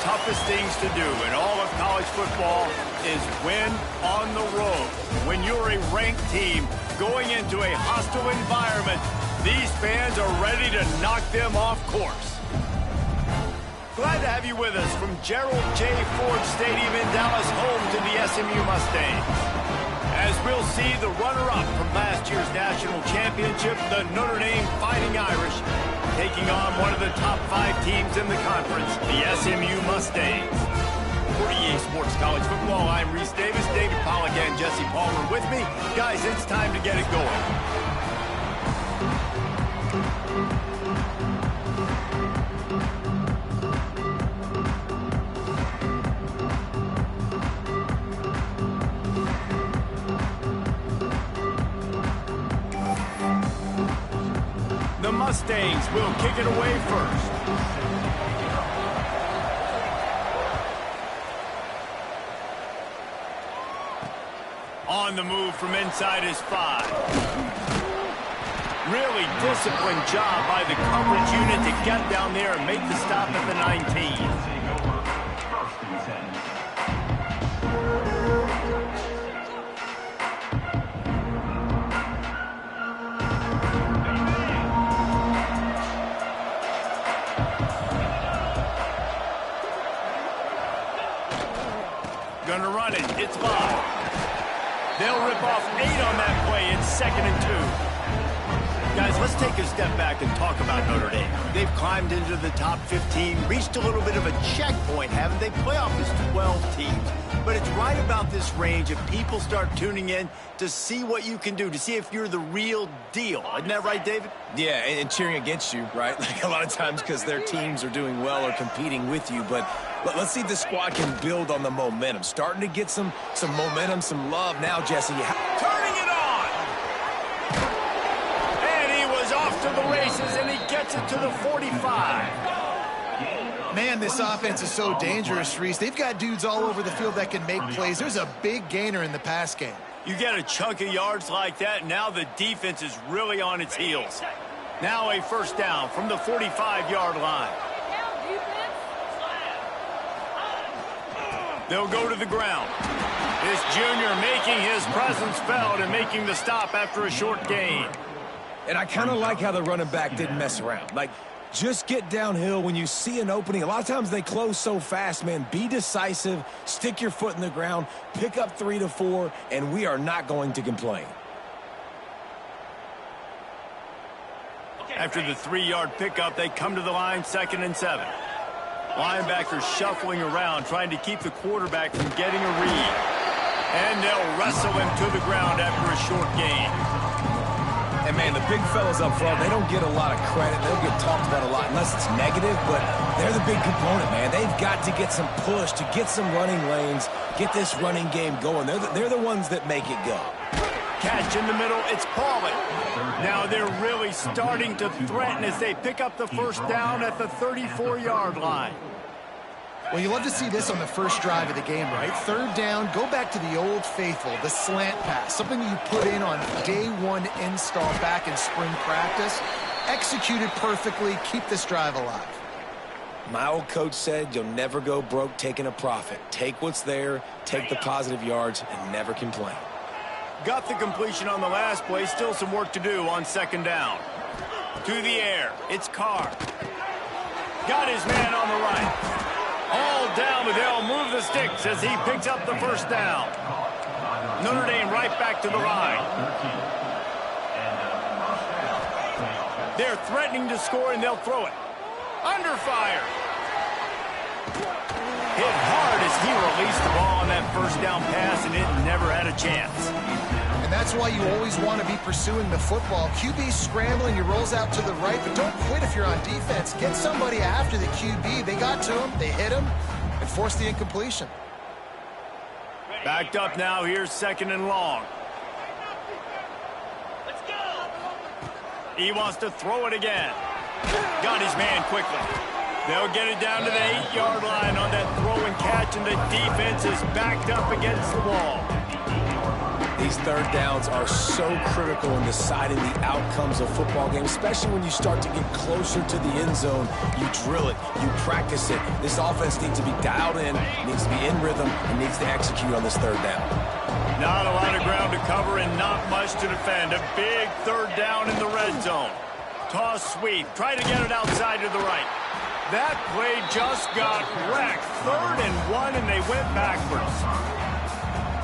toughest things to do in all of college football is win on the road. When you're a ranked team going into a hostile environment, these fans are ready to knock them off course. Glad to have you with us from Gerald J. Ford Stadium in Dallas, home to the SMU Mustangs. As we'll see the runner-up from last year's national championship, the Notre Dame Fighting Irish, taking on one of the top 5 teams in the conference, the SMU Mustangs. For EA Sports College Football, I'm Reese Davis, David Pollack and Jesse Palmer with me. Guys, it's time to get it going. The Mustangs will kick it away first. On the move from inside his 5. Really disciplined job by the coverage unit to get down there and make the stop at the 19. Gonna run it. It's 5. They'll rip off 8 on that play. It's 2nd and 2. Guys, let's take a step back and talk about Notre Dame. They've climbed into the top 15, reached a little bit of a checkpoint, haven't they? Playoff is 12 teams. But it's right about this range if people start tuning in to see what you can do, to see if you're the real deal. Isn't that right, David? Yeah, and cheering against you, right? Like a lot of times because their teams are doing well or competing with you. But let's see if the squad can build on the momentum. Starting to get some momentum, some love now, Jesse. Turning it on! And he was off to the races, and he gets it to the 45. Man, this offense is so dangerous, Reese. They've got dudes all over the field that can make plays. There's a big gainer in the pass game. You get a chunk of yards like that, now the defense is really on its heels. Now a first down from the 45-yard line. They'll go to the ground. This junior making his presence felt and making the stop after a short gain. And I kind of like how the running back didn't mess around. Like, just get downhill when you see an opening. A lot of times they close so fast, man. Be decisive, stick your foot in the ground, pick up 3 to 4, and we are not going to complain. After the 3-yard pickup, they come to the line, 2nd and 7. Linebackers shuffling around, trying to keep the quarterback from getting a read. And they'll wrestle him to the ground after a short gain. And, man, the big fellas up front, they don't get a lot of credit. They don't get talked about a lot unless it's negative, but they're the big component, man. They've got to get some push, to get some running lanes, get this running game going. They're the ones that make it go. Catch in the middle, it's Pollard. Now they're really starting to threaten as they pick up the first down at the 34-yard line. Well, you love to see this on the first drive of the game, right? 3rd down, go back to the old faithful, the slant pass, something you put in on day 1 install back in spring practice. Executed perfectly, keep this drive alive. My old coach said you'll never go broke taking a profit. Take what's there, take the positive yards, and never complain. Got the completion on the last play, still some work to do on 2nd down. To the air, it's Carr. Got his man on the right. All down, but they'll move the sticks as he picks up the first down. Notre Dame right back to the line. They're threatening to score, and they'll throw it. Under fire. Hit hard as he released the ball on that first down pass, and it never had a chance. And that's why you always want to be pursuing the football. QB scrambling, he rolls out to the right, but don't quit if you're on defense. Get somebody after the QB. They got to him, they hit him, and forced the incompletion. Backed up now, here's 2nd and long. Let's go. He wants to throw it again. Got his man quickly. They'll get it down to the 8-yard line on that throw and catch, and the defense is backed up against the wall. These third downs are so critical in deciding the outcomes of football games, especially when you start to get closer to the end zone. You drill it, you practice it. This offense needs to be dialed in, needs to be in rhythm, and needs to execute on this third down. Not a lot of ground to cover and not much to defend. A big third down in the red zone. Toss sweep. Try to get it outside to the right. That play just got wrecked. 3rd and 1, and they went backwards.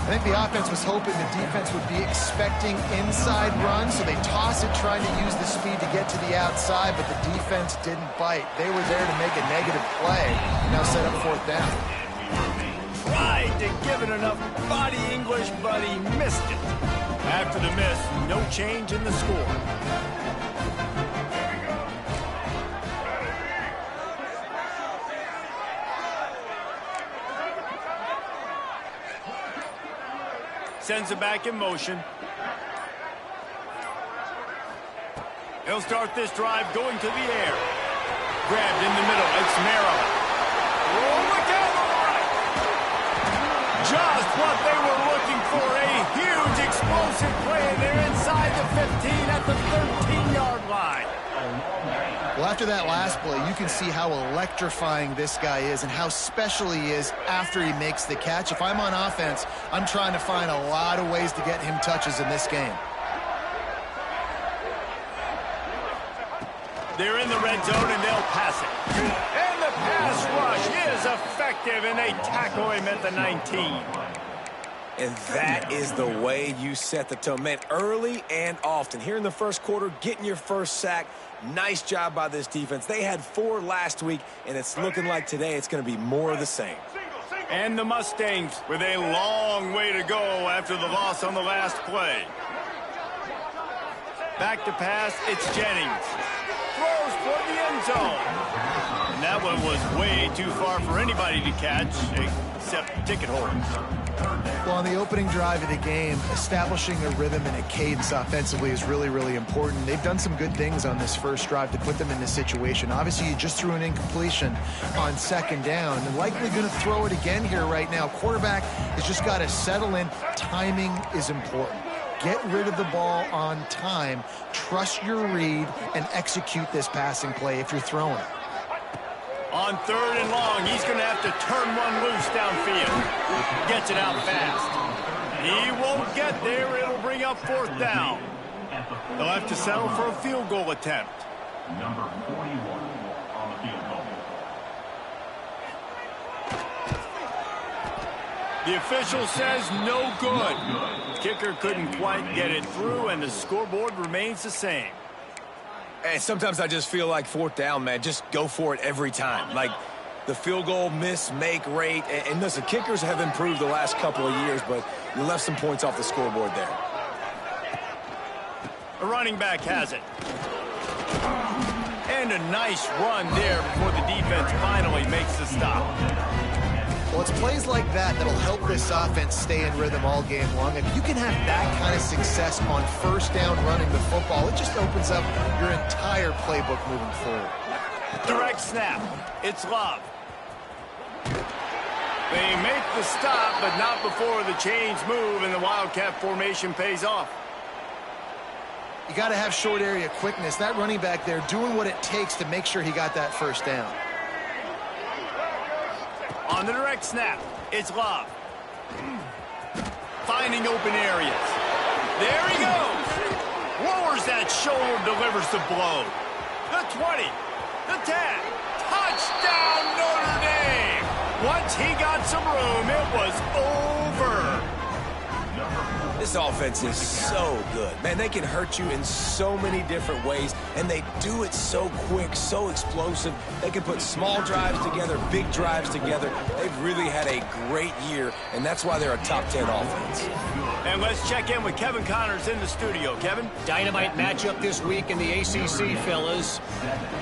I think the offense was hoping the defense would be expecting inside runs, so they toss it trying to use the speed to get to the outside, but the defense didn't bite. They were there to make a negative play. Now set up 4th down. Tried to give it enough body English, but he missed it. After the miss, no change in the score. Sends it back in motion. He'll start this drive going to the air. Grabbed in the middle. It's Maryland. Oh, look out on the right. Just what they were looking for. A huge explosive play. And they're inside the 15 at the 13-yard line. Well, after that last play, you can see how electrifying this guy is and how special he is after he makes the catch. If I'm on offense, I'm trying to find a lot of ways to get him touches in this game. They're in the red zone, and they'll pass it. And the pass rush is effective, and they tackle him at the 19. And that is the way you set the tone. Man, early and often. Here in the first quarter, getting your first sack. Nice job by this defense. They had 4 last week, and it's looking like today it's going to be more of the same. And the Mustangs with a long way to go after the loss on the last play. Back to pass, it's Jennings. Throws for the end zone. And that one was way too far for anybody to catch, except ticket holders. Well, on the opening drive of the game, establishing a rhythm and a cadence offensively is really, really important. They've done some good things on this first drive to put them in this situation. Obviously, you just threw an incompletion on 2nd down. And likely going to throw it again here right now. Quarterback has just got to settle in. Timing is important. Get rid of the ball on time. Trust your read and execute this passing play if you're throwing it. On 3rd and long, he's going to have to turn one loose downfield. Gets it out fast. He won't get there. It'll bring up 4th down. They'll have to settle for a field goal attempt. Number 41 on the field goal. The official says no good. Kicker couldn't quite get it through, and the scoreboard remains the same. And sometimes I just feel like 4th down, man. Just go for it every time. Like the field goal miss-make rate. And listen, kickers have improved the last couple of years, but you left some points off the scoreboard there. The running back has it. And a nice run there before the defense finally makes the stop. Well, it's plays like that that'll help this offense stay in rhythm all game long. If you can have that kind of success on 1st down running the football, it just opens up your entire playbook moving forward. Direct snap. It's Love. They make the stop, but not before the change move, and the Wildcat formation pays off. You got to have short area quickness. That running back there doing what it takes to make sure he got that 1st down. On the direct snap, it's Love. Finding open areas. There he goes. Lowers that shoulder, delivers the blow. The 20, the 10. Touchdown, Notre Dame. Once he got some room, it was over. This offense is so good. Man, they can hurt you in so many different ways, and they do it so quick, so explosive. They can put small drives together, big drives together. They've really had a great year, and that's why they're a top 10 offense. And let's check in with Kevin Connors in the studio. Kevin? Dynamite matchup this week in the ACC, fellas.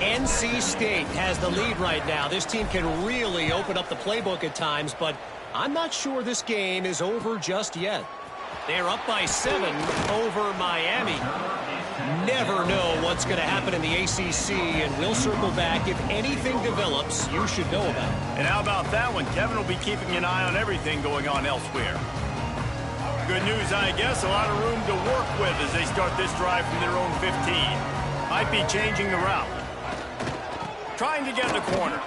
NC State has the lead right now. This team can really open up the playbook at times, but I'm not sure this game is over just yet. They're up by 7 over Miami. Never know what's going to happen in the ACC, and we'll circle back if anything develops you should know about. And how about that one? Kevin will be keeping an eye on everything going on elsewhere. good news, I guess. A lot of room to work with as they start this drive from their own 15. Might be changing the route. Trying to get in the corner.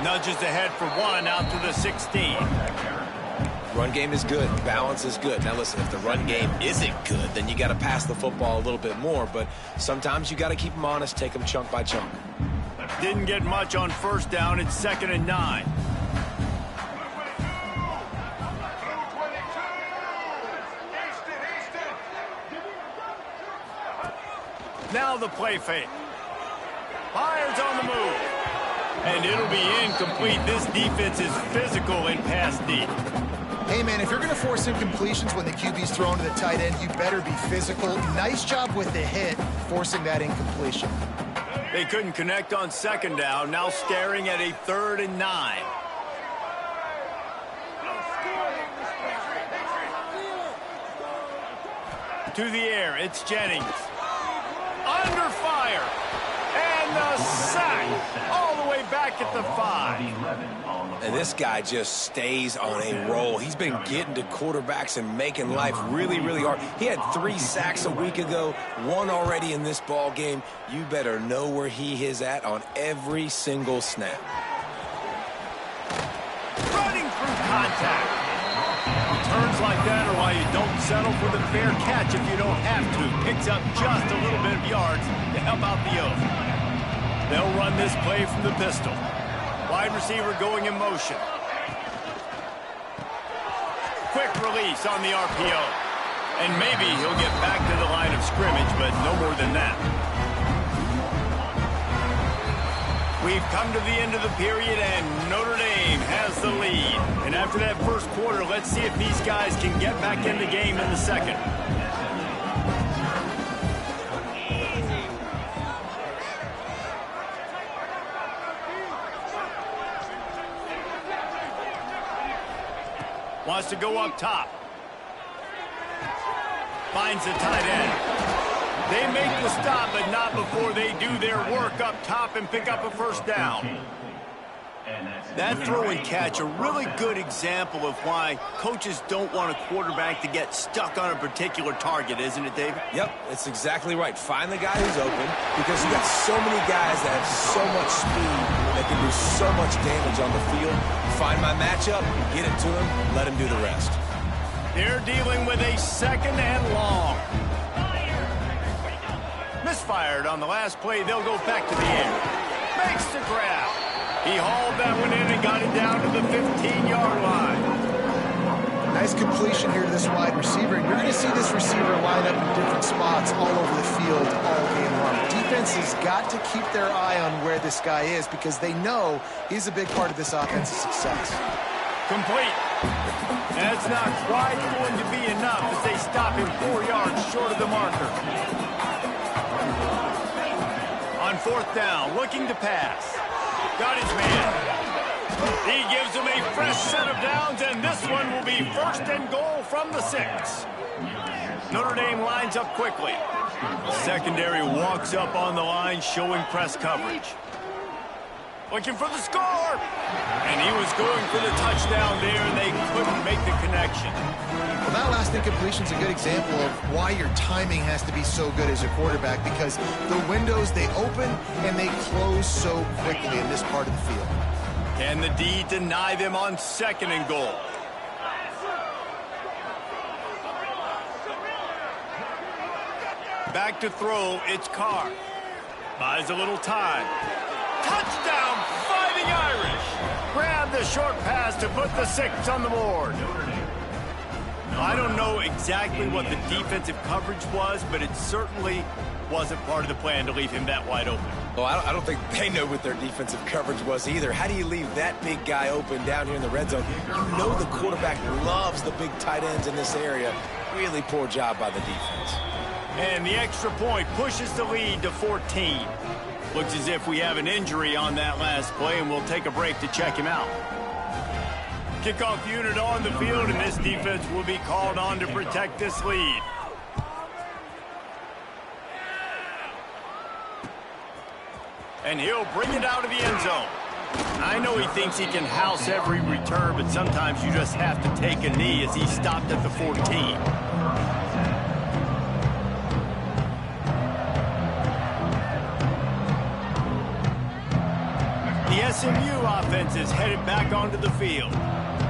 Nudges ahead for one out to the 16. Run game is good. Balance is good. Now listen, if the run game isn't good, then you got to pass the football a little bit more. But sometimes you got to keep them honest, take them chunk by chunk. Didn't get much on first down. It's 2nd and 9. Now the play fake. Fires on the move. And it'll be incomplete. This defense is physical in pass deep. Hey, man, if you're going to force incompletions when the QB's thrown to the tight end, you better be physical. Nice job with the hit, forcing that incompletion. They couldn't connect on 2nd down. Now staring at a 3rd and 9. To the air, it's Jennings. Under fire. And the sack. All the way back at the 5. And this guy just stays on a roll. He's been getting to quarterbacks and making life really, really hard. He had 3 sacks a week ago, 1 already in this ball game. You better know where he is at on every single snap. Running through contact. Turns like that are why you don't settle for the fair catch if you don't have to. Picks up just a little bit of yards to help out the oath. They'll run this play from the pistol. Wide receiver going in motion. Quick release on the RPO. And maybe he'll get back to the line of scrimmage, but no more than that. We've come to the end of the period, and Notre Dame has the lead. And after that first quarter, let's see if these guys can get back in the game in the second. Wants to go up top. Finds the tight end. They make the stop, but not before they do their work up top and pick up a first down. That throw and catch, a really good example of why coaches don't want a quarterback to get stuck on a particular target, isn't it, David? Yep, that's exactly right. Find the guy who's open, because you got so many guys that have so much speed that can do so much damage on the field. Find my matchup, get it to him, let him do the rest. They're dealing with a 2nd and long. Misfired on the last play. They'll go back to the air. Makes the grab. He hauled that one in and got it down to the 15-yard line. Nice completion here to this wide receiver. And you're going to see this receiver line up in different spots all over the field all game long. Defense has got to keep their eye on where this guy is because they know he's a big part of this offense's success. Complete. That's not quite going to be enough as they stop him 4 yards short of the marker. On 4th down, looking to pass. Got his man. He gives him a fresh set of downs, and this one will be 1st and goal from the 6. Notre Dame lines up quickly. The secondary walks up on the line, showing press coverage. Looking for the score. And he was going for the touchdown there, and they couldn't make the connection. Well, that last incompletion is a good example of why your timing has to be so good as a quarterback, because the windows, they open and they close so quickly in this part of the field. Can the D deny them on 2nd and goal? Back to throw, it's Carr. Buys a little time. Touchdown, Fighting Irish. Grab the short pass to put the 6 on the board. I don't know exactly what the defensive coverage was, but it certainly wasn't part of the plan to leave him that wide open. Well, I don't think they know what their defensive coverage was either. How do you leave that big guy open down here in the red zone? You know the quarterback loves the big tight ends in this area. Really poor job by the defense. And the extra point pushes the lead to 14. Looks as if we have an injury on that last play, and we'll take a break to check him out. Kickoff unit on the field, and this defense will be called on to protect this lead. And he'll bring it out of the end zone. I know he thinks he can house every return, but sometimes you just have to take a knee as he stopped at the 14. The SMU offense is headed back onto the field.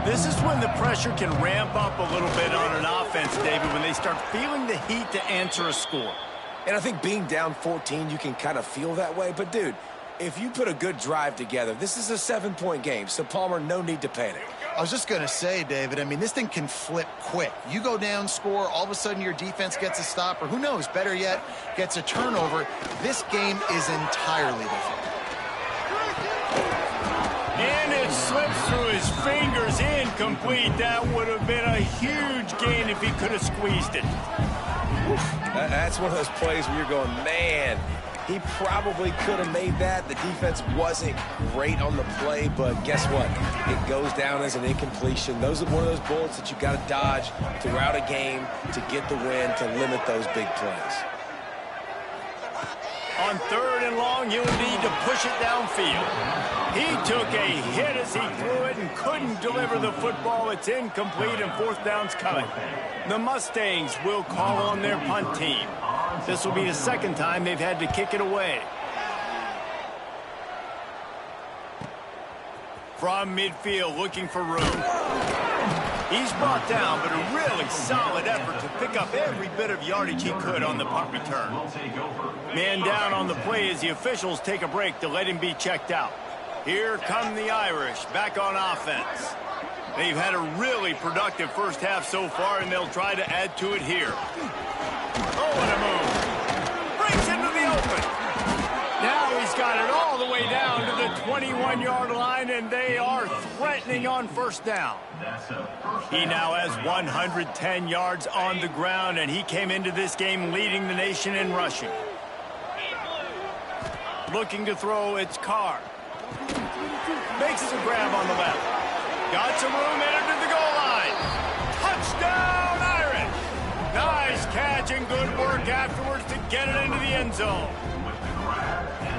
This is when the pressure can ramp up a little bit on an offense, David, when they start feeling the heat to answer a score. And I think being down 14, you can kind of feel that way. But, dude, if you put a good drive together, this is a 7-point game. So, Palmer, no need to panic. I was just going to say, David, I mean, this thing can flip quick. You go down, score, all of a sudden your defense gets a stop, or who knows, better yet, gets a turnover. This game is entirely different. And it slips through his fingers, incomplete. That would have been a huge gain if he could have squeezed it. That's one of those plays where you're going, man, he probably could have made that. The defense wasn't great on the play, but guess what? It goes down as an incompletion. Those are one of those bullets that you got to dodge throughout a game to get the win, to limit those big plays. On 3rd and long, he'll need to push it downfield. He took a hit as he threw it and couldn't deliver the football. It's incomplete and 4th down's coming. The Mustangs will call on their punt team. This will be the 2nd time they've had to kick it away. From midfield, looking for room. He's brought down, but a really solid effort to pick up every bit of yardage he could on the punt return. Man down on the play as the officials take a break to let him be checked out. Here come the Irish, back on offense. They've had a really productive first half so far, and they'll try to add to it here. Oh, what a move. Breaks into the open. Now he's got it all the way down to the 21-yard line, and they are threatening on 1st down. He now has 110 yards on the ground, and he came into this game leading the nation in rushing. Looking to throw, it's Carr. Makes the grab on the left. Got some room, entered to the goal line. Touchdown, Irish! Nice catch and good work afterwards to get it into the end zone.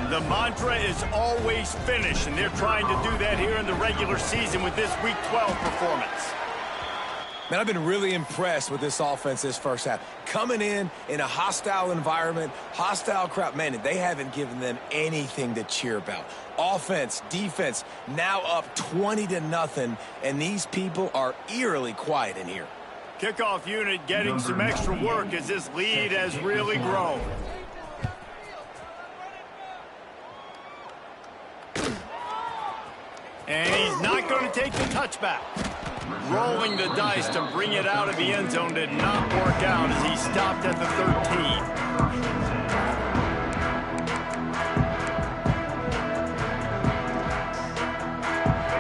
The mantra is always finish, and they're trying to do that here in the regular season with this Week 12 performance. Man, I've been really impressed with this offense this first half. Coming in a hostile environment, hostile crowd, man, they haven't given them anything to cheer about. Offense, defense, now up 20-0, and these people are eerily quiet in here. Kickoff unit getting some extra work as this lead has really grown. And he's not going to take the touchback. Rolling the dice to bring it out of the end zone did not work out as he stopped at the 13.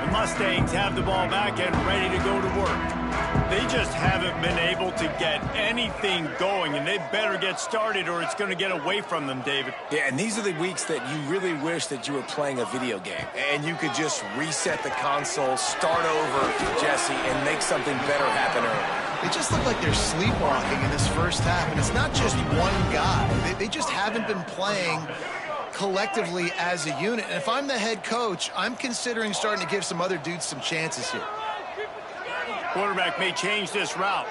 The Mustangs have the ball back and ready to go to work. They just haven't been able to get anything going, and they better get started or it's going to get away from them, David. Yeah, and these are the weeks that you really wish that you were playing a video game and you could just reset the console, start over, Jesse, and make something better happen early. They just look like they're sleepwalking in this first half, and it's not just one guy. They just haven't been playing collectively as a unit. And if I'm the head coach, I'm considering starting to give some other dudes some chances here. Quarterback may change this route.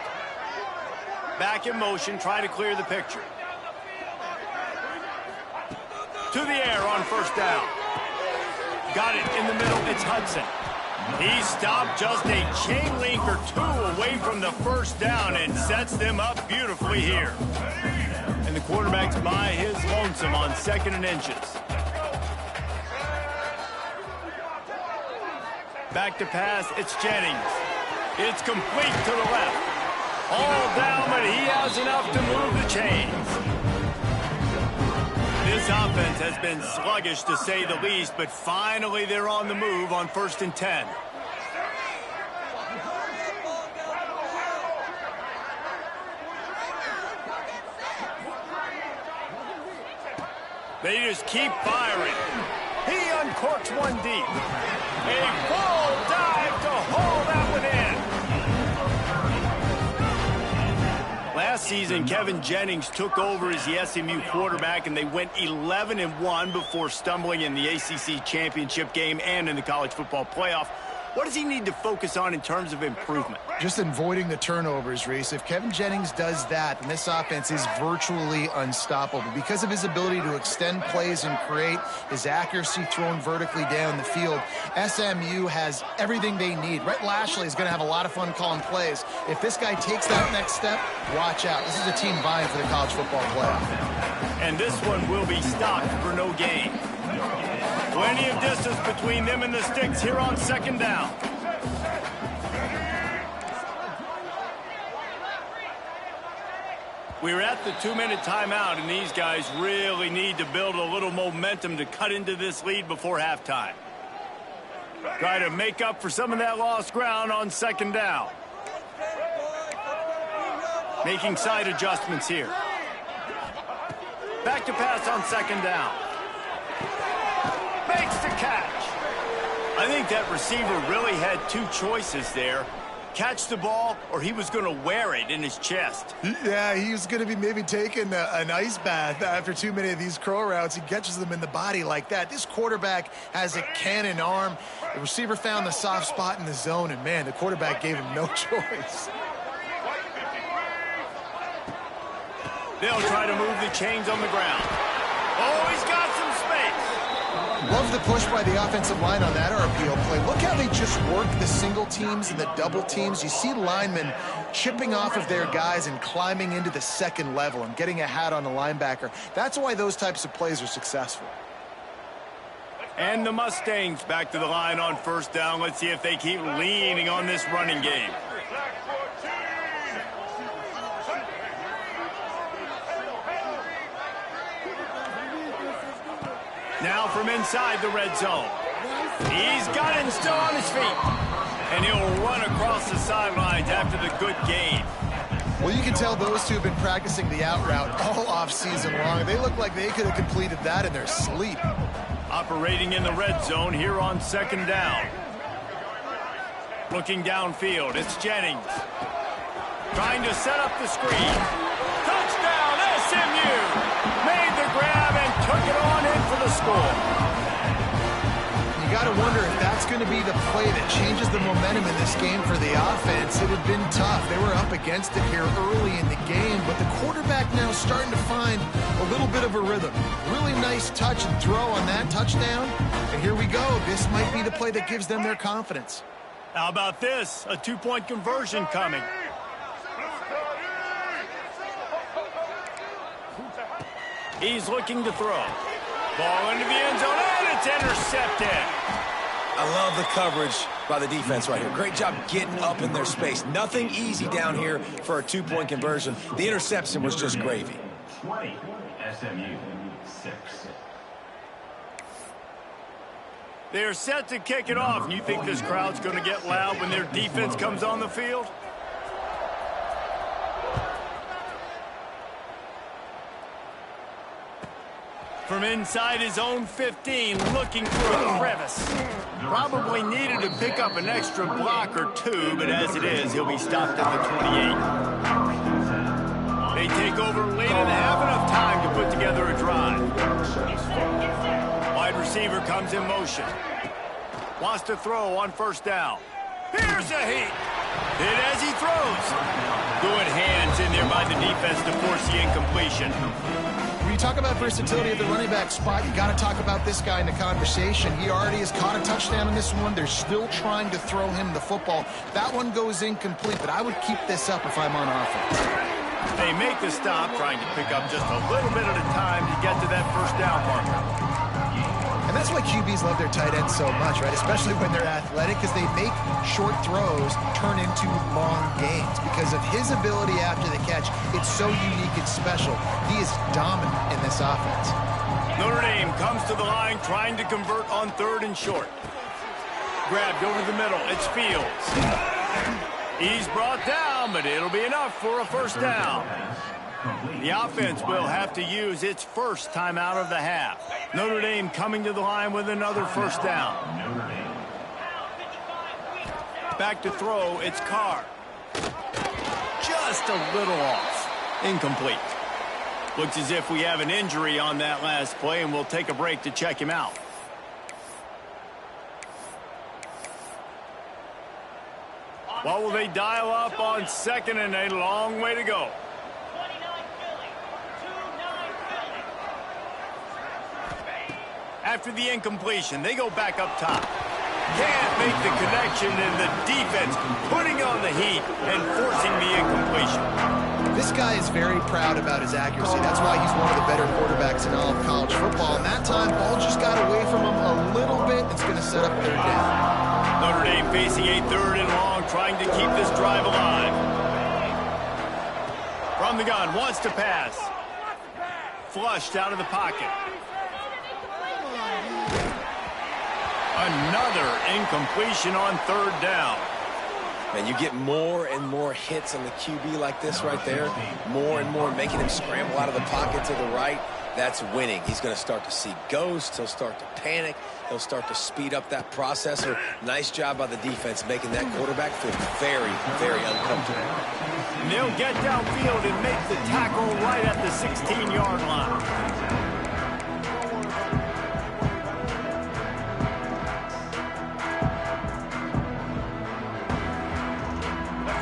Back in motion, try to clear the picture. To the air on 1st down. Got it in the middle, it's Hudson. He stopped just a chain link or two away from the 1st down and sets them up beautifully here. And the quarterback's by his lonesome on 2nd and inches. Back to pass, it's Jennings. It's complete to the left. All down, but he has enough to move the chains. This offense has been sluggish, to say the least, but finally they're on the move on 1st and 10. They just keep firing. He uncorks one deep. A full dive to haul that one in. Last season, Kevin Jennings took over as the SMU quarterback, and they went 11-1 before stumbling in the ACC championship game and in the college football playoff. What does he need to focus on in terms of improvement? Just avoiding the turnovers, Reese. If Kevin Jennings does that, then this offense is virtually unstoppable. Because of his ability to extend plays and create, his accuracy throwing vertically down the field, SMU has everything they need. Rhett Lashley is going to have a lot of fun calling plays. If this guy takes that next step, watch out. This is a team vying for the college football playoff. And this one will be stopped for no gain. Plenty of distance between them and the sticks here on second down. We're at the 2-minute timeout, and these guys really need to build a little momentum to cut into this lead before halftime. Try to make up for some of that lost ground on second down. Making side adjustments here. Back to pass on second down. Makes the catch. I think that receiver really had two choices there. Catch the ball, or he was going to wear it in his chest. Yeah, he was going to be maybe taking an ice bath after too many of these crow routes. He catches them in the body like that. This quarterback has a cannon arm. The receiver found the soft spot in the zone, and, man, the quarterback gave him no choice. They'll try to move the chains on the ground. Oh, he's got some space. Love the push by the offensive line on that RPO play. Look how they just work the single teams and the double teams. You see linemen chipping off of their guys and climbing into the second level and getting a hat on the linebacker. That's why those types of plays are successful. And the Mustangs back to the line on first down. Let's see if they keep leaning on this running game. Now from inside the red zone. He's got it still on his feet. And he'll run across the sidelines after the good gain. Well, you can tell those two have been practicing the out route all off-season long. They look like they could have completed that in their sleep. Operating in the red zone here on second down. Looking downfield, it's Jennings. Trying to set up the screen. Touchdown, SMU! Made the grab and took it on in for the score. You got to wonder if that's going to be the play that changes the momentum in this game for the offense. It had been tough. They were up against it here early in the game, but the quarterback now starting to find a little bit of a rhythm. Really nice touch and throw on that touchdown. And here we go. This might be the play that gives them their confidence. How about this? A two-point conversion coming. He's looking to throw. Ball into the end zone, and it's intercepted. I love the coverage by the defense right here. Great job getting up in their space. Nothing easy down here for a two-point conversion. The interception was just gravy. 20, SMU 6. They're set to kick it off. And you think this crowd's going to get loud when their defense comes on the field? From inside his own 15, looking for a crevice. Probably needed to pick up an extra block or two, but as it is, he'll be stopped at the 28. They take over late in the half, enough time to put together a drive. Wide receiver comes in motion. Wants to throw on first down. Here's a heat. Hit as he throws. Good hands in there by the defense to force the incompletion. When you talk about versatility at the running back spot, you got to talk about this guy in the conversation. He already has caught a touchdown in this one. They're still trying to throw him the football. That one goes incomplete, but I would keep this up if I'm on offense. They make the stop, trying to pick up just a little bit at a time to get to that first down marker. And that's why QBs love their tight ends so much, right? Especially when they're athletic, because they make short throws turn into long gains. Because of his ability after the catch, it's so unique and special. He is dominant in this offense. Notre Dame comes to the line, trying to convert on third and short. Grabbed over the middle. It's Fields. He's brought down, but it'll be enough for a first down. The offense will have to use its first timeout of the half. Notre Dame coming to the line with another first down. Back to throw, it's Carr. Just a little off. Incomplete. Looks as if we have an injury on that last play, and we'll take a break to check him out. What will they dial up on second, and a long way to go? After the incompletion, they go back up top. Can't make the connection, and the defense putting on the heat and forcing the incompletion. This guy is very proud about his accuracy. That's why he's one of the better quarterbacks in all of college football. And that time, ball just got away from him a little bit. It's going to set up third down. Notre Dame facing a third and long, trying to keep this drive alive. From the gun, wants to pass. Flushed out of the pocket. Another incompletion on third down. Man, you get more and more hits on the QB like this right there. More and more making him scramble out of the pocket to the right. That's winning. He's going to start to see ghosts. He'll start to panic. He'll start to speed up that processor. Nice job by the defense making that quarterback feel very, very uncomfortable. And they'll get downfield and make the tackle right at the 16-yard line.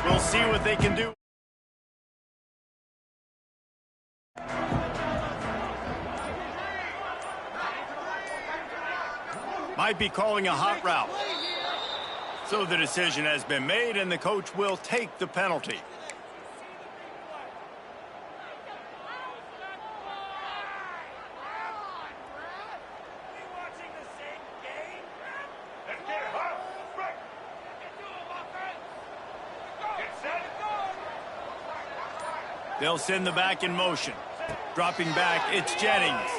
We'll see what they can do. Might be calling a hot route. So the decision has been made, and the coach will take the penalty. They'll send the back in motion. Dropping back, it's Jennings.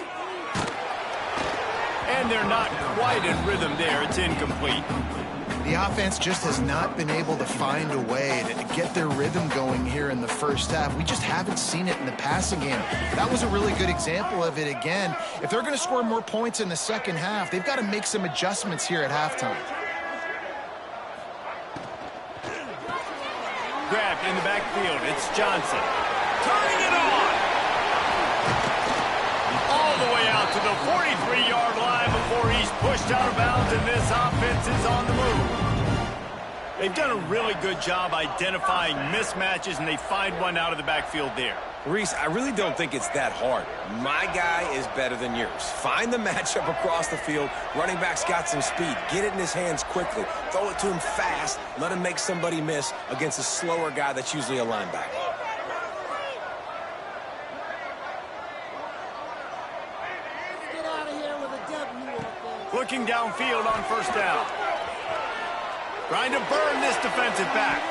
And they're not quite in rhythm there. It's incomplete. The offense just has not been able to find a way to get their rhythm going here in the first half. We just haven't seen it in the passing game. That was a really good example of it again. If they're going to score more points in the second half, they've got to make some adjustments here at halftime. Grabbed in the backfield, it's Johnson. Turning it on! All the way out to the 43-yard line before he's pushed out of bounds, and this offense is on the move. They've done a really good job identifying mismatches, and they find one out of the backfield there. Reese, I really don't think it's that hard. My guy is better than yours. Find the matchup across the field. Running back's got some speed. Get it in his hands quickly. Throw it to him fast. Let him make somebody miss against a slower guy that's usually a linebacker. Looking downfield on first down. Trying to burn this defensive back.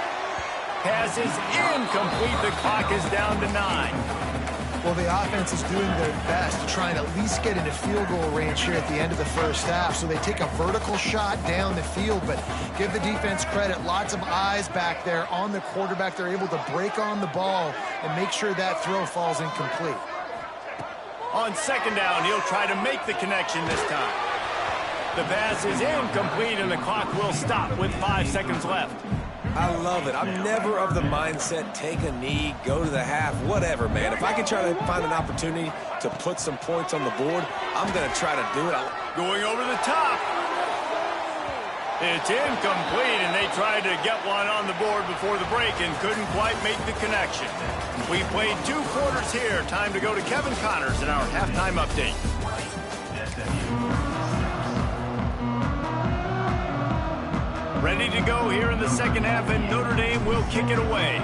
Pass is incomplete. The clock is down to 9. Well, the offense is doing their best to try and at least get into field goal range here at the end of the first half. So they take a vertical shot down the field, but give the defense credit. Lots of eyes back there on the quarterback. They're able to break on the ball and make sure that throw falls incomplete. On second down, he'll try to make the connection this time. The pass is incomplete, and the clock will stop with 5 seconds left. I love it. I'm never of the mindset, take a knee, go to the half, whatever, man. If I can try to find an opportunity to put some points on the board, I'm going to try to do it. Going over the top. It's incomplete, and they tried to get one on the board before the break and couldn't quite make the connection. We played 2 quarters here. Time to go to Kevin Connors in our halftime update. Ready to go here in the second half, and Notre Dame will kick it away.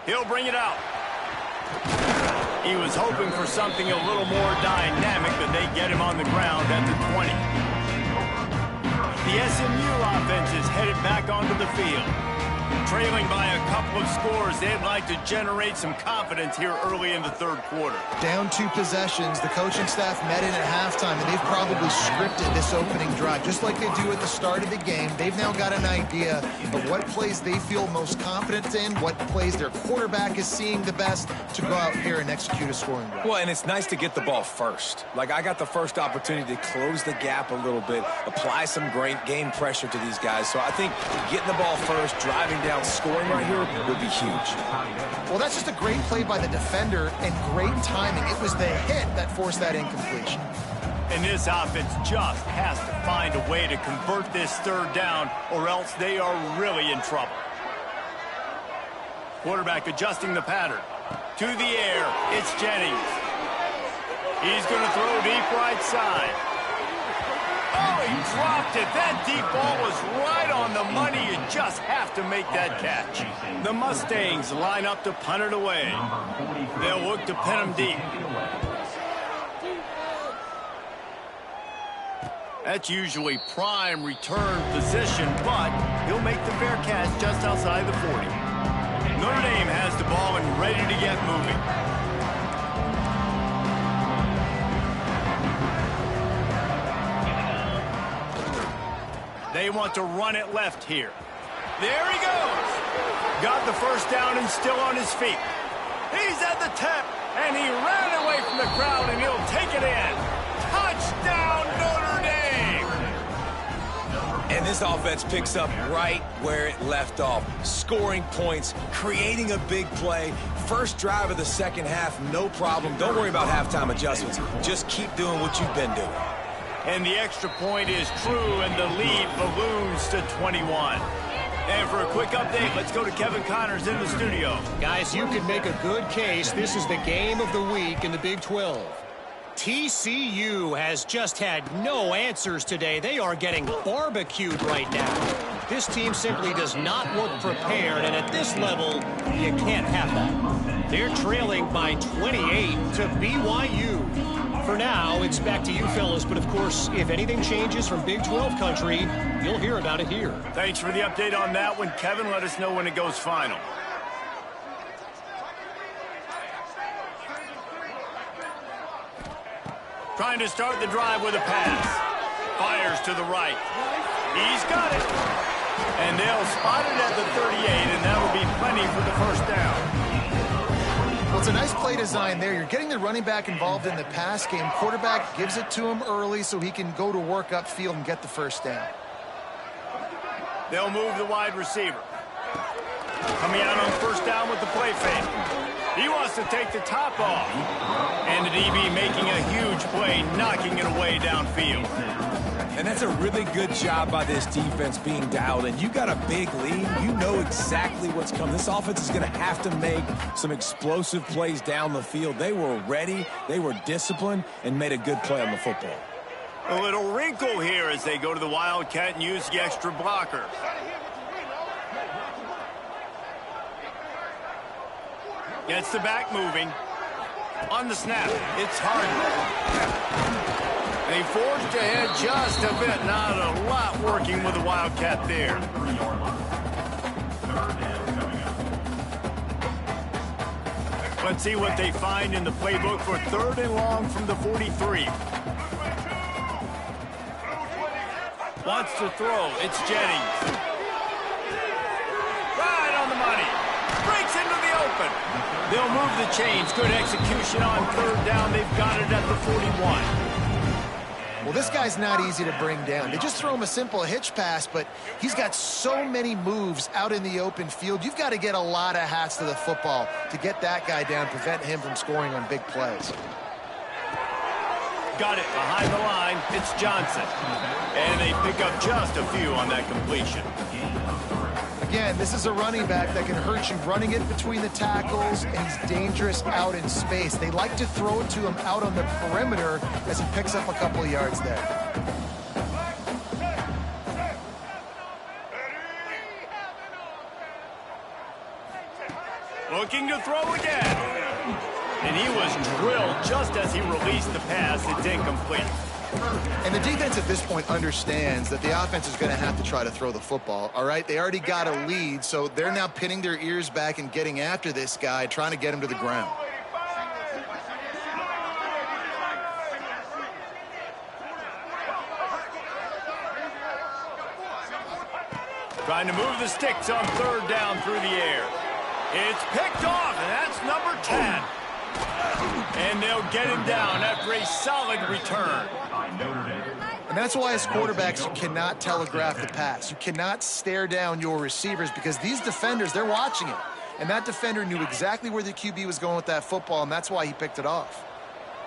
He'll bring it out. He was hoping for something a little more dynamic, but they get him on the ground at the 20. The SMU offense is headed back onto the field. Trailing by a couple of scores, they'd like to generate some confidence here early in the third quarter. Down 2 possessions, the coaching staff met in at halftime, and they've probably scripted this opening drive. Just like they do at the start of the game, they've now got an idea of what plays they feel most confident in, what plays their quarterback is seeing the best to go out here and execute a scoring drive. Well, and it's nice to get the ball first. Like, I got the first opportunity to close the gap a little bit, apply some great game pressure to these guys. So I think getting the ball first, driving down, scoring right here would be huge. Well, that's just a great play by the defender and great timing. It was the hit that forced that incompletion. And this offense just has to find a way to convert this third down, or else they are really in trouble. Quarterback adjusting the pattern. To the air, it's Jennings. He's going to throw deep right side. Oh, he dropped it. That deep ball was right on the money. You just have to make that catch. The Mustangs line up to punt it away. They'll look to pin him deep. That's usually prime return position, but he'll make the fair catch just outside the 40. Notre Dame has the ball and ready to get moving. They want to run it left here. There he goes. Got the first down and still on his feet. He's at the 10, and he ran away from the crowd, and he'll take it in. Touchdown, Notre Dame! And this offense picks up right where it left off. Scoring points, creating a big play. First drive of the second half, no problem. Don't worry about halftime adjustments. Just keep doing what you've been doing. And the extra point is true, and the lead balloons to 21. And for a quick update, let's go to Kevin Connors in the studio. Guys, you could make a good case. This is the game of the week in the Big 12. TCU has just had no answers today. They are getting barbecued right now. This team simply does not look prepared, and at this level, you can't have that. They're trailing by 28 to BYU. For now, it's back to you fellas, but of course, if anything changes from Big 12 country, you'll hear about it here. Thanks for the update on that one, Kevin. Let us know when it goes final. Trying to start the drive with a pass. Fires to the right. He's got it. And they'll spot it at the 38, and that'll be plenty for the first down. Well, it's a nice play design there. You're getting the running back involved in the pass game. Quarterback gives it to him early so he can go to work upfield and get the first down. They'll move the wide receiver. Coming out on first down with the play fake. He wants to take the top off. And the DB making a huge play, knocking it away downfield. And that's a really good job by this defense being dialed in. You got a big lead. You know exactly what's coming. This offense is going to have to make some explosive plays down the field. They were ready, they were disciplined, and made a good play on the football. A little wrinkle here as they go to the Wildcat and use the extra blocker. Gets the back moving. On the snap, it's Harden. They forged ahead just a bit. Not a lot working with the Wildcat there. Let's see what they find in the playbook for third and long from the 43. Wants to throw. It's Jennings. Right on the money. Breaks into the open. They'll move the chains. Good execution on third down. They've got it at the 41. Well, this guy's not easy to bring down. They just throw him a simple hitch pass, but he's got so many moves out in the open field. You've got to get a lot of hats to the football to get that guy down, prevent him from scoring on big plays. Got it behind the line. It's Johnson. And they pick up just a few on that completion. Again, this is a running back that can hurt you running it between the tackles, and he's dangerous out in space. They like to throw it to him out on the perimeter as he picks up a couple of yards there. Looking to throw again. And he was drilled just as he released the pass. It's incomplete. And the defense at this point understands that the offense is going to have to try to throw the football, all right? They already got a lead, so they're now pinning their ears back and getting after this guy, trying to get him to the ground. Trying to move the sticks on third down through the air. It's picked off, and that's number 10. And they'll get him down after a solid return. And that's why as quarterbacks, you cannot telegraph the pass. You cannot stare down your receivers because these defenders, they're watching it. And that defender knew exactly where the QB was going with that football, and that's why he picked it off.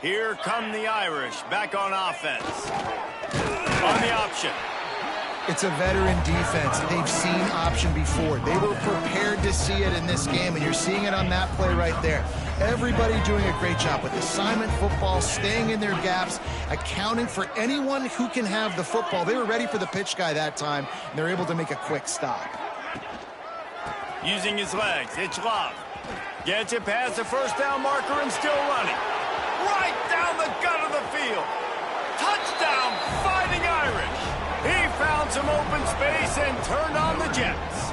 Here come the Irish back on offense. On the option. It's a veteran defense. They've seen option before. They were prepared to see it in this game, and you're seeing it on that play right there. Everybody doing a great job with assignment football, staying in their gaps, accounting for anyone who can have the football. They were ready for the pitch guy that time, and they're able to make a quick stop. Using his legs, it's Love. Gets it past the first down marker and still running. Right down the gut of the field. Touchdown, Fighting Irish. He found some open space and turned on the Jets.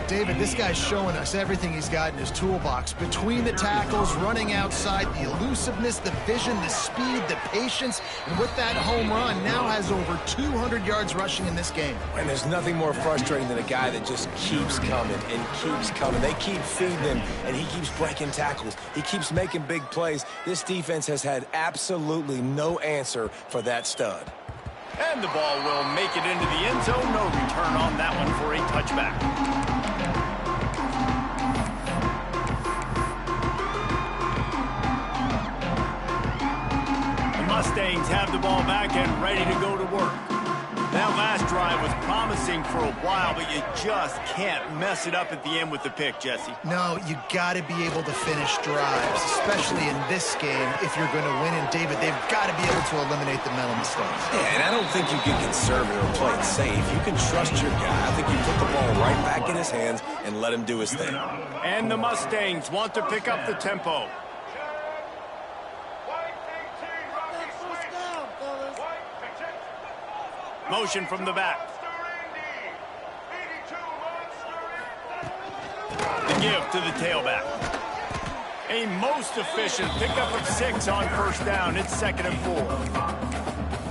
David, this guy's showing us everything he's got in his toolbox. Between the tackles, running outside, the elusiveness, the vision, the speed, the patience, and with that home run, now has over 200 yards rushing in this game. And there's nothing more frustrating than a guy that just keeps coming and keeps coming. They keep feeding him, and he keeps breaking tackles. He keeps making big plays. This defense has had absolutely no answer for that stud. And the ball will make it into the end zone. No return on that one for a touchback. The Mustangs have the ball back and ready to go to work. That last drive was promising for a while, but you just can't mess it up at the end with the pick, Jesse. No, you got to be able to finish drives, especially in this game if you're going to win. And, David, they've got to be able to eliminate the mental mistakes. Yeah, and I don't think you get conservative or play it safe. You can trust your guy. I think you put the ball right back in his hands and let him do his thing. And the Mustangs want to pick up the tempo. Motion from the back. The give to the tailback. A most efficient pickup of 6 on first down. It's 2nd and 4.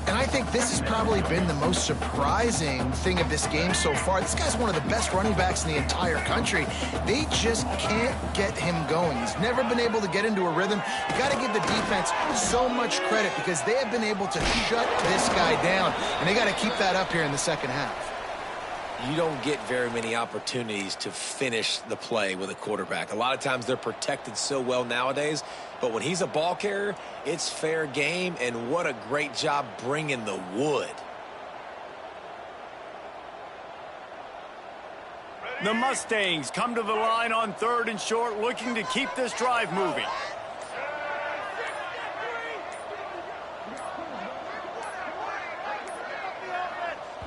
And I think this has probably been the most surprising thing of this game so far. This guy's one of the best running backs in the entire country. They just can't get him going. He's never been able to get into a rhythm. You got to give the defense so much credit because they have been able to shut this guy down, and they got to keep that up here in the second half. You don't get very many opportunities to finish the play with a quarterback. A lot of times they're protected so well nowadays, but when he's a ball carrier, it's fair game, and what a great job bringing the wood. The Mustangs come to the line on 3rd and short, looking to keep this drive moving.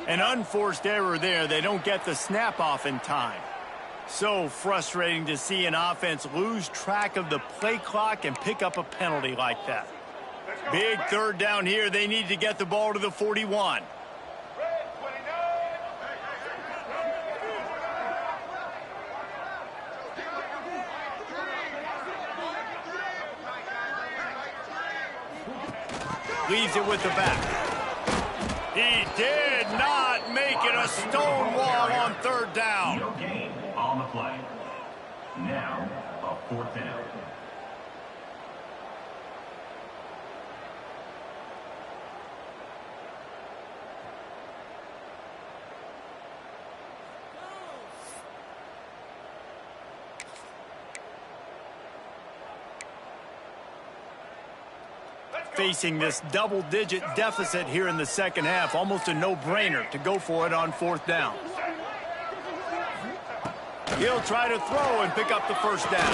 An unforced error there. They don't get the snap off in time. So frustrating to see an offense lose track of the play clock and pick up a penalty like that. Big 3rd down here. They need to get the ball to the 41. Leaves it with the back. He did not make it a stone wall on 3rd down. No gain on the play. Now, a 4th down. Facing this double-digit deficit here in the second half, almost a no-brainer to go for it on 4th down. He'll try to throw and pick up the first down.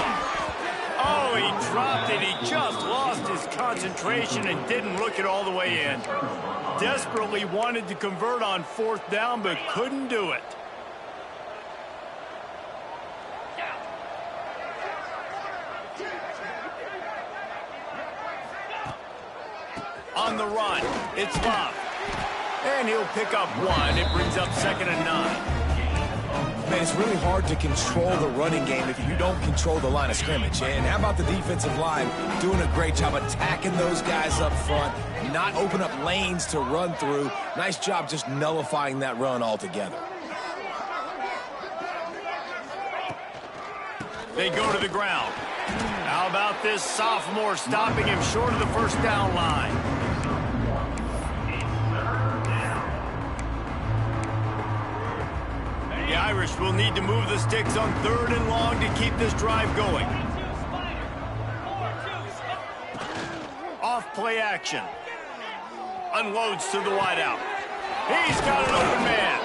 Oh, he dropped it. He just lost his concentration and didn't look it all the way in. Desperately wanted to convert on 4th down, but couldn't do it. On the run, it's Love. And he'll pick up 1. It brings up 2nd and 9. Man, it's really hard to control the running game if you don't control the line of scrimmage. And how about the defensive line doing a great job attacking those guys up front, not open up lanes to run through. Nice job just nullifying that run altogether. They go to the ground. How about this sophomore stopping him short of the first down line? The Irish will need to move the sticks on 3rd and long to keep this drive going. Off play action. Unloads to the wideout. He's got an open man.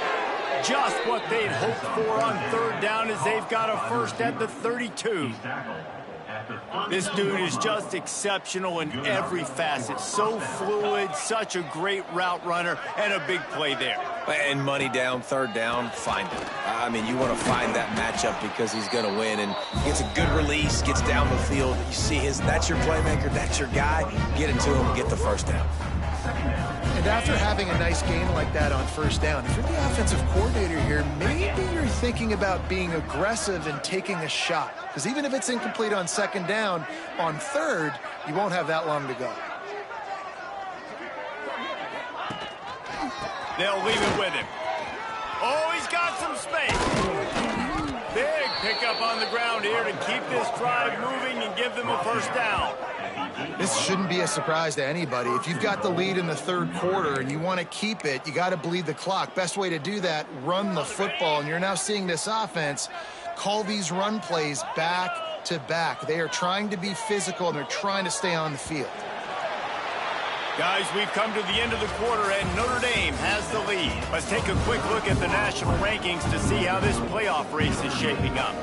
Just what they'd hoped for on 3rd down as they've got a first at the 32. This dude is just exceptional in every facet. So fluid, such a great route runner, and a big play there. And money down, 3rd down, find him. I mean, you want to find that matchup because he's going to win. And gets a good release, gets down the field. You see that's your playmaker, that's your guy. Get it to him, get the first down. And after having a nice game like that on 1st down, if you're the offensive coordinator here, maybe you're thinking about being aggressive and taking a shot. Because even if it's incomplete on 2nd down, on 3rd, you won't have that long to go. They'll leave it with him. Oh, he's got some space. Big pickup on the ground here to keep this drive moving and give them a first down. This shouldn't be a surprise to anybody. If you've got the lead in the 3rd quarter and you want to keep it, you got to bleed the clock. Best way to do that, run the football. And you're now seeing this offense call these run plays back to back. They are trying to be physical, and they're trying to stay on the field. Guys, we've come to the end of the quarter, and Notre Dame has the lead. Let's take a quick look at the national rankings to see how this playoff race is shaping up.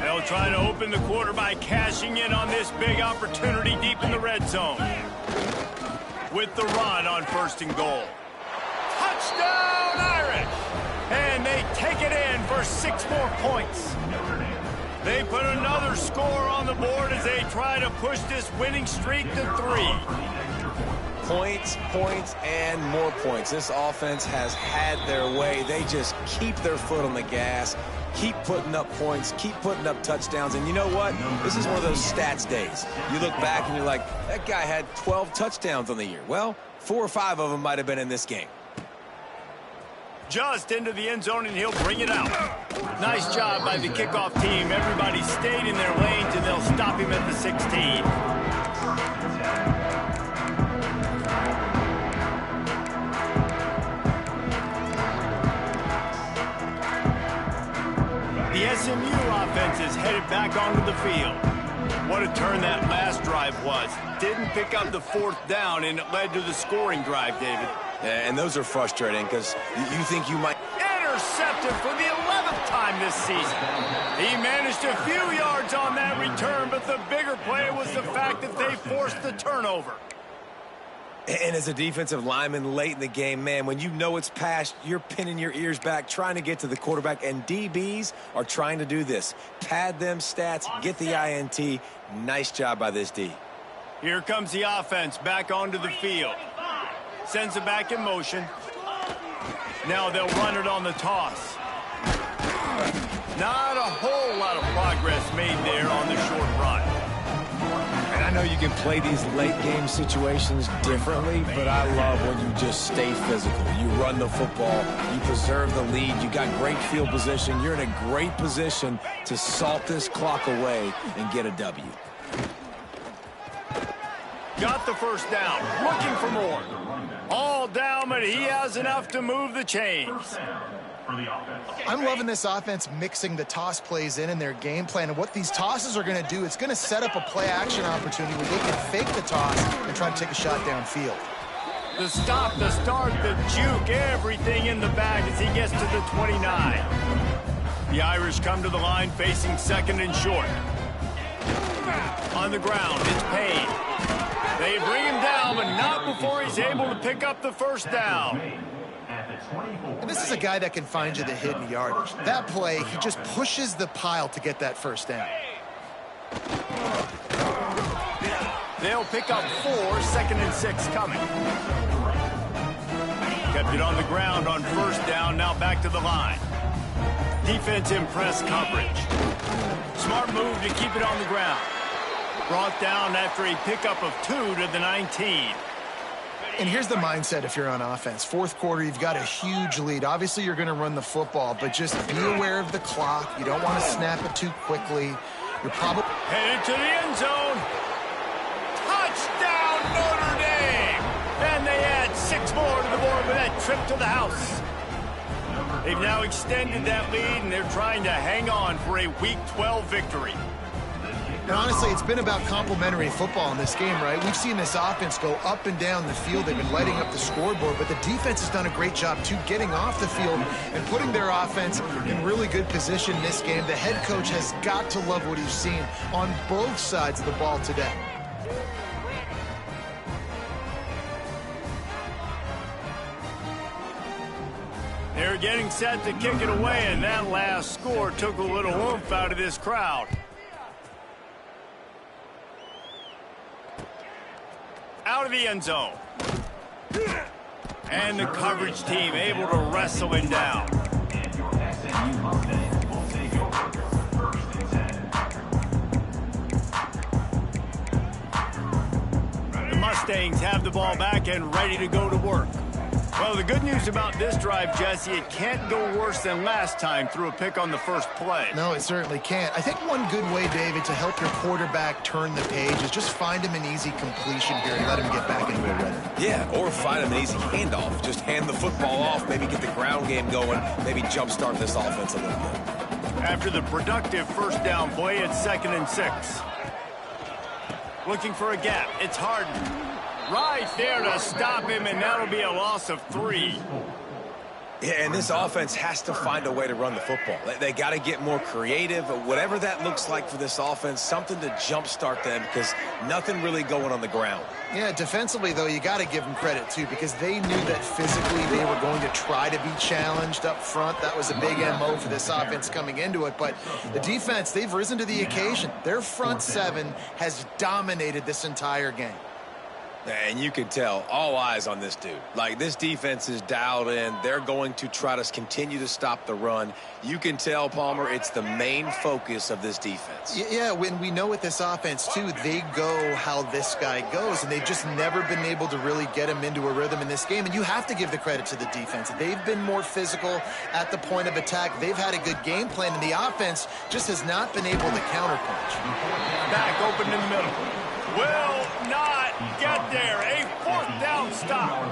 They'll try to open the quarter by cashing in on this big opportunity deep in the red zone. With the run on 1st and goal. Touchdown, Irish! And they take it in for 6 more points. They put another score on the board as they try to push this winning streak to 3. Points, points, and more points. This offense has had their way. They just keep their foot on the gas, keep putting up points, keep putting up touchdowns. And you know what? This is one of those stats days. You look back and you're like, that guy had 12 touchdowns on the year. Well, 4 or 5 of them might have been in this game. Just into the end zone, and he'll bring it out. Nice job by the kickoff team. Everybody stayed in their lanes, and they'll stop him at the 16. The SMU offense is headed back onto the field. What a turn that last drive was. Didn't pick up the 4th down, and it led to the scoring drive, David. Yeah, and those are frustrating because you think you might... Intercepted for the 11th time this season. He managed a few yards on that return, but the bigger play was the fact that they forced the turnover. And as a defensive lineman late in the game, man, when you know it's past, you're pinning your ears back, trying to get to the quarterback, and DBs are trying to do this. Pad them stats, get the INT. Nice job by this D. Here comes the offense back onto the field. Sends it back in motion. Now they'll run it on the toss. Not a whole lot of progress made there on the short run. And I know you can play these late game situations differently, but I love when you just stay physical. You run the football, you preserve the lead, you got great field position, you're in a great position to salt this clock away and get a W. Got the first down, looking for more. All down, but he has enough to move the chains. I'm loving this offense mixing the toss plays in their game plan. And what these tosses are going to do, it's going to set up a play-action opportunity where they can fake the toss and try to take a shot downfield. The stop, the start, the juke, everything in the bag as he gets to the 29. The Irish come to the line facing 2nd and short. On the ground, it's Payne. They bring him down, but not before he's able to pick up the first down. And this is a guy that can find you the hidden yardage. That play, he just pushes the pile to get that first down. They'll pick up 4, 2nd and 6 coming. Kept it on the ground on 1st down, now back to the line. Defense in press coverage. Smart move to keep it on the ground. Brought down after a pickup of 2 to the 19. And here's the mindset if you're on offense. 4th quarter, you've got a huge lead. Obviously, you're going to run the football, but just be aware of the clock. You don't want to snap it too quickly. You're probably headed to the end zone. Touchdown, Notre Dame! And they add 6 more to the board with that trip to the house. They've now extended that lead, and they're trying to hang on for a Week 12 victory. And honestly, it's been about complementary football in this game, right? We've seen this offense go up and down the field. They've been lighting up the scoreboard, but the defense has done a great job, too, getting off the field and putting their offense in really good position in this game. The head coach has got to love what he's seen on both sides of the ball today. They're getting set to kick it away, and that last score took a little oomph out of this crowd. Out of the end zone. And the coverage team able to wrestle him down. The Mustangs have the ball back and ready to go to work. Well, the good news about this drive, Jesse, it can't go worse than last time through a pick on the first play. No, it certainly can't. I think one good way, David, to help your quarterback turn the page is just find him an easy completion here and let him get back into a rhythm. Yeah, or find him an easy handoff. Just hand the football off, maybe get the ground game going, maybe jumpstart this offense a little bit. After the productive 1st down play, it's 2nd and 6. Looking for a gap. It's Harden. Right there to stop him, and that'll be a loss of 3. Yeah, and this offense has to find a way to run the football. They got to get more creative, whatever that looks like for this offense, something to jumpstart them because nothing really going on the ground. Yeah, defensively, though, you got to give them credit, too, because they knew that physically they were going to try to be challenged up front. That was a big MO for this offense coming into it. But the defense, they've risen to the occasion. Their front 7 has dominated this entire game. And you can tell, all eyes on this dude. Like, this defense is dialed in. They're going to try to continue to stop the run. You can tell, Palmer, it's the main focus of this defense. Yeah, when we know with this offense, too, they go how this guy goes, and they've just never been able to really get him into a rhythm in this game. And you have to give the credit to the defense. They've been more physical at the point of attack. They've had a good game plan, and the offense just has not been able to counterpunch. Back open in the middle. Will not get there. A 4th down stop.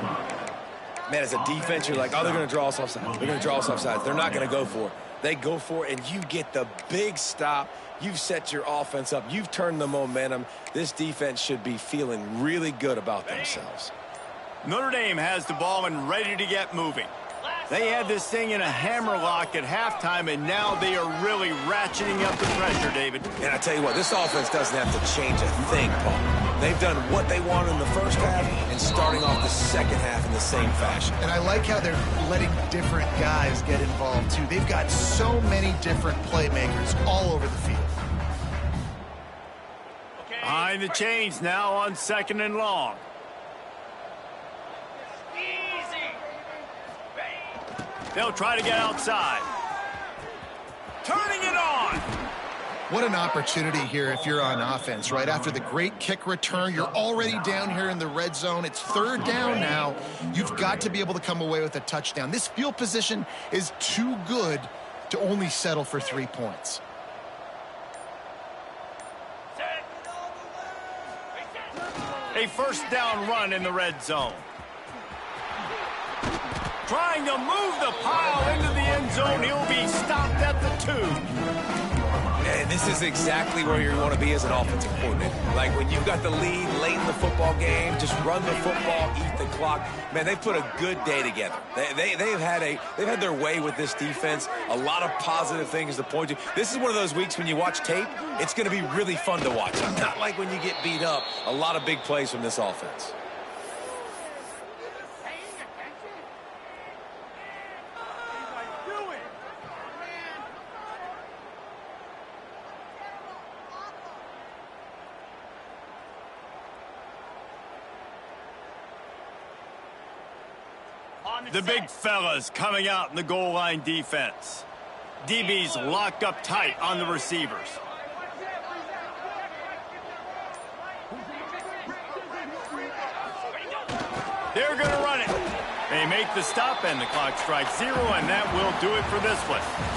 Man, as a defense, you're like, oh, they're going to draw us offside. They're going to draw us offside. They're not going to go for it. They go for it, and you get the big stop. You've set your offense up. You've turned the momentum. This defense should be feeling really good about themselves. Notre Dame has the ball and ready to get moving. They had this thing in a hammerlock at halftime, and now they are really ratcheting up the pressure, David. And I tell you what, this offense doesn't have to change a thing, Paul. They've done what they wanted in the first half and starting off the second half in the same fashion. And I like how they're letting different guys get involved, too. They've got so many different playmakers all over the field. Behind the chains now on 2nd and long. They'll try to get outside. Turning it on. What an opportunity here if you're on offense, right? After the great kick return, you're already down here in the red zone. It's 3rd down now. You've got to be able to come away with a touchdown. This field position is too good to only settle for 3 points. A 1st down run in the red zone. Trying to move the pile into the end zone. He'll be stopped at the 2. And this is exactly where you want to be as an offensive coordinator. Like when you've got the lead late in the football game, just run the football, eat the clock. Man, they've put a good day together. They've had their way with this defense. A lot of positive things to point to. This is one of those weeks when you watch tape, it's going to be really fun to watch. Not like when you get beat up. A lot of big plays from this offense. The big fellas coming out in the goal line defense. DB's locked up tight on the receivers. They're going to run it. They make the stop, and the clock strikes 0, and that will do it for this one.